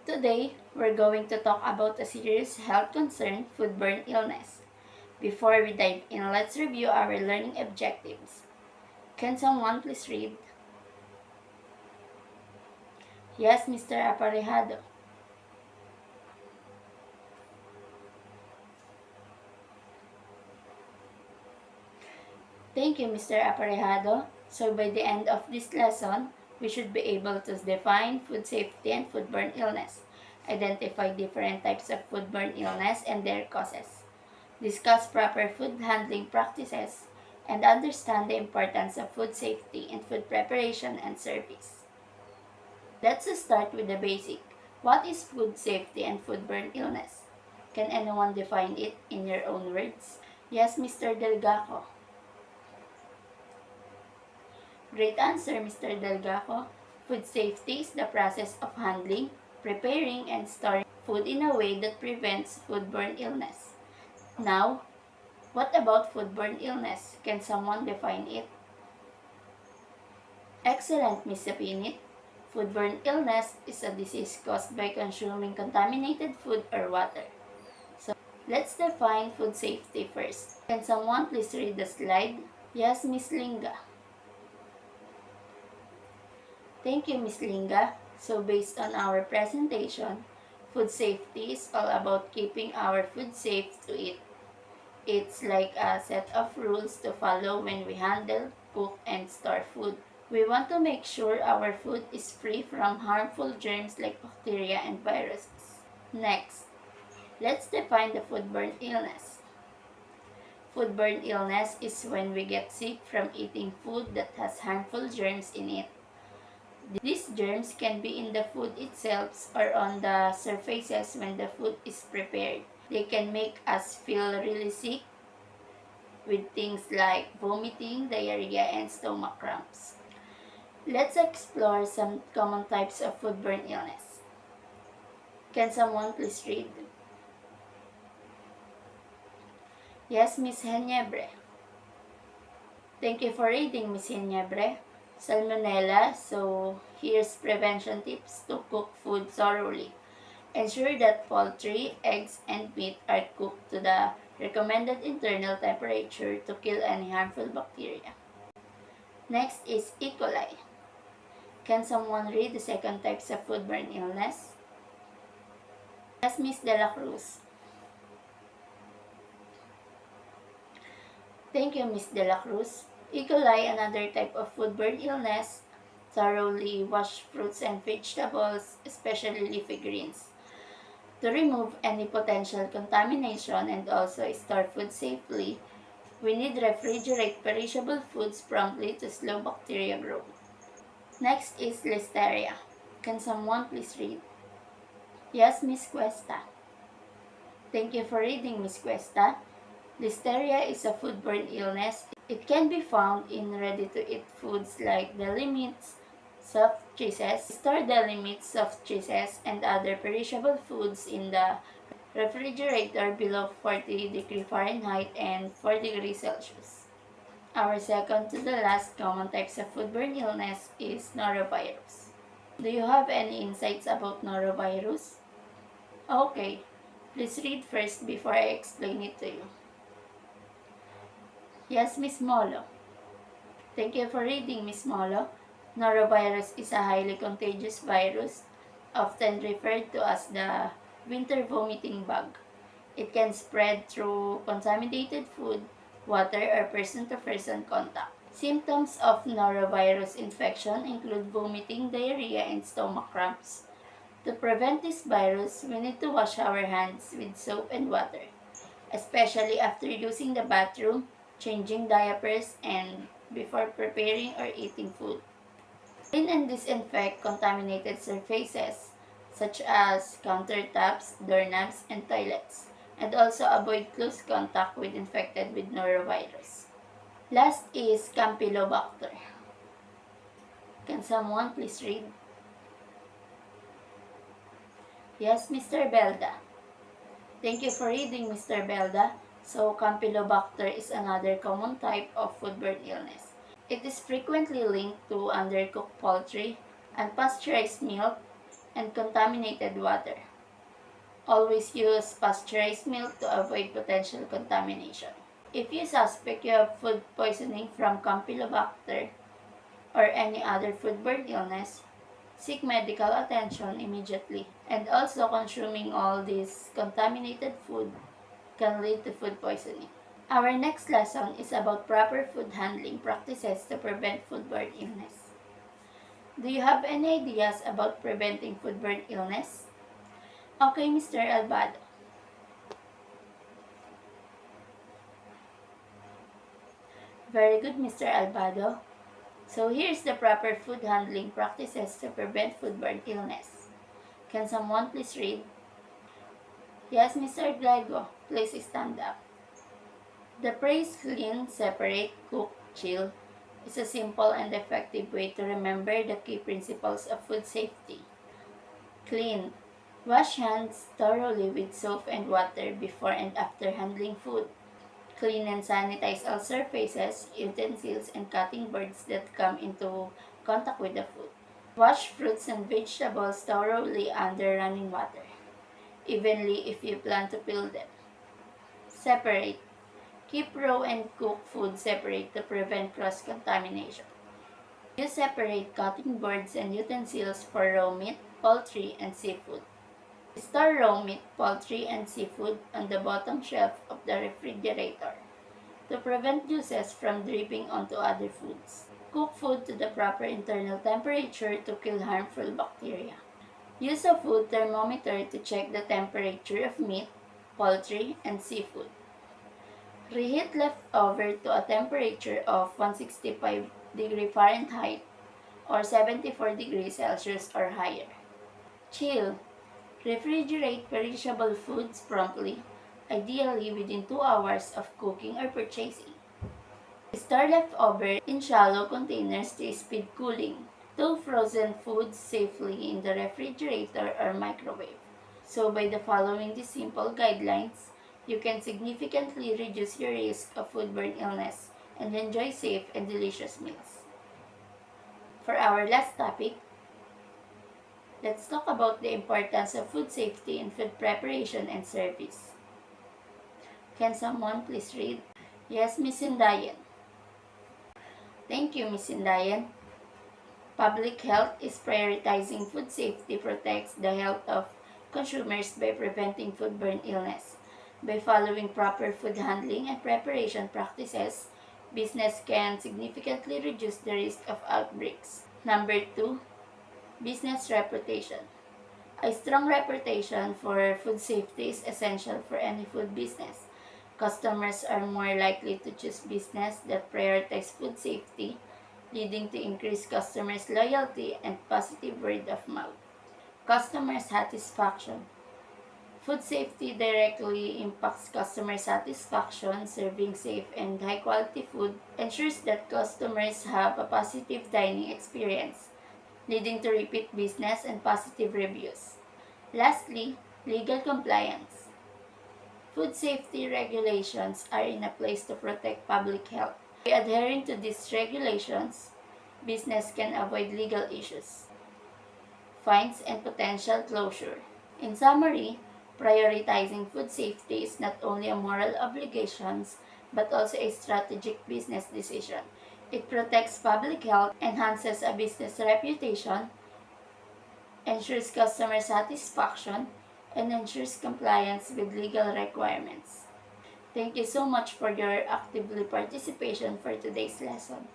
Today, we're going to talk about a serious health concern, foodborne illness. Before we dive in, let's review our learning objectives. Can someone please read? Yes, Mr. Aparejado. Thank you, Mr. Aparejado. So by the end of this lesson, we should be able to define food safety and foodborne illness, identify different types of foodborne illness and their causes, discuss proper food handling practices, and understand the importance of food safety in food preparation and service. Let's start with the basic. What is food safety and foodborne illness? Can anyone define it in your own words? Yes, Mr. Delgaco. Great answer, Mr. Delgaco. Food safety is the process of handling, preparing, and storing food in a way that prevents foodborne illness. Now, what about foodborne illness? Can someone define it? Excellent, Miss Sapinit. Foodborne illness is a disease caused by consuming contaminated food or water. So, let's define food safety first. Can someone please read the slide? Yes, Miss Linga. Thank you, Miss Linga. So, based on our presentation, food safety is all about keeping our food safe to eat. It's like a set of rules to follow when we handle, cook, and store food. We want to make sure our food is free from harmful germs like bacteria and viruses. Next, let's define the foodborne illness. Foodborne illness is when we get sick from eating food that has harmful germs in it. These germs can be in the food itself or on the surfaces when the food is prepared. They can make us feel really sick with things like vomiting, diarrhea, and stomach cramps. Let's explore some common types of foodborne illness. Can someone please read? Yes, Miss Heniebre. Thank you for reading, Miss Heniebre. Salmonella, so here's prevention tips to cook food thoroughly. Ensure that poultry, eggs, and meat are cooked to the recommended internal temperature to kill any harmful bacteria. Next is E. coli. Can someone read the second types of foodborne illness? Yes, Miss De La Cruz. Thank you, Miss De La Cruz. E. coli, another type of foodborne illness, thoroughly wash fruits and vegetables, especially leafy greens. To remove any potential contamination and also store food safely, we need refrigerate perishable foods promptly to slow bacteria growth. Next is Listeria. Can someone please read? Yes, Miss Cuesta. Thank you for reading, Miss Cuesta. Listeria is a foodborne illness. It can be found in ready-to-eat foods like deli meats, soft cheeses, store deli meats, soft cheeses, and other perishable foods in the refrigerator below 40 degrees Fahrenheit and 4 degrees Celsius. Our second to the last common types of foodborne illness is norovirus. Do you have any insights about norovirus? Okay, please read first before I explain it to you. Yes, Miss Molo. Thank you for reading, Miss Molo. Norovirus is a highly contagious virus, often referred to as the winter vomiting bug. It can spread through contaminated food, water, or person-to-person contact. Symptoms of norovirus infection include vomiting, diarrhea, and stomach cramps. To prevent this virus, we need to wash our hands with soap and water, especially after using the bathroom, changing diapers, and before preparing or eating food. Clean and disinfect contaminated surfaces, such as countertops, doorknobs, and toilets, and also avoid close contact with infected with norovirus. Last is Campylobacter. Can someone please read? Yes, Mr. Belda. Thank you for reading, Mr. Belda. So, Campylobacter is another common type of foodborne illness. It is frequently linked to undercooked poultry, unpasteurized milk, and contaminated water. Always use pasteurized milk to avoid potential contamination. If you suspect you have food poisoning from Campylobacter or any other foodborne illness, seek medical attention immediately. And also, consuming all this contaminated food can lead to food poisoning. Our next lesson is about proper food handling practices to prevent foodborne illness. Do you have any ideas about preventing foodborne illness? Okay, Mr. Albado. Very good, Mr. Albado. So here's the proper food handling practices to prevent foodborne illness. Can someone please read? Yes, Mr. Glego, please stand up. The phrase clean, separate, cook, chill is a simple and effective way to remember the key principles of food safety. Clean. Wash hands thoroughly with soap and water before and after handling food. Clean and sanitize all surfaces, utensils, and cutting boards that come into contact with the food. Wash fruits and vegetables thoroughly under running water, evenly if you plan to peel them. Separate. Keep raw and cooked food separate to prevent cross-contamination. Use separate cutting boards and utensils for raw meat, poultry, and seafood. Store raw meat, poultry, and seafood on the bottom shelf of the refrigerator to prevent juices from dripping onto other foods. Cook food to the proper internal temperature to kill harmful bacteria. Use a food thermometer to check the temperature of meat, poultry, and seafood. Reheat leftover to a temperature of 165 degree Fahrenheit or 74 degrees Celsius or higher. Chill. Refrigerate perishable foods promptly, ideally within 2 hours of cooking or purchasing. Store leftover in shallow containers to speed cooling. Store frozen foods safely in the refrigerator or microwave. So by the following these simple guidelines, you can significantly reduce your risk of foodborne illness and enjoy safe and delicious meals. For our last topic, let's talk about the importance of food safety in food preparation and service. Can someone please read? Yes, Miss Indayan. Thank you, Miss Indayan. Public health is prioritizing food safety protects the health of consumers by preventing foodborne illness. By following proper food handling and preparation practices, business can significantly reduce the risk of outbreaks. Number 2, business reputation. A strong reputation for food safety is essential for any food business. Customers are more likely to choose business that prioritize food safety, leading to increased customers' loyalty and positive word of mouth. Customer satisfaction. Food safety directly impacts customer satisfaction. Serving safe and high-quality food ensures that customers have a positive dining experience, leading to repeat business and positive reviews. Lastly, legal compliance. Food safety regulations are in a place to protect public health. By adhering to these regulations, business can avoid legal issues, fines, and potential closure. In summary, prioritizing food safety is not only a moral obligation but also a strategic business decision. It protects public health, enhances a business reputation, ensures customer satisfaction, and ensures compliance with legal requirements. Thank you so much for your actively participation for today's lesson.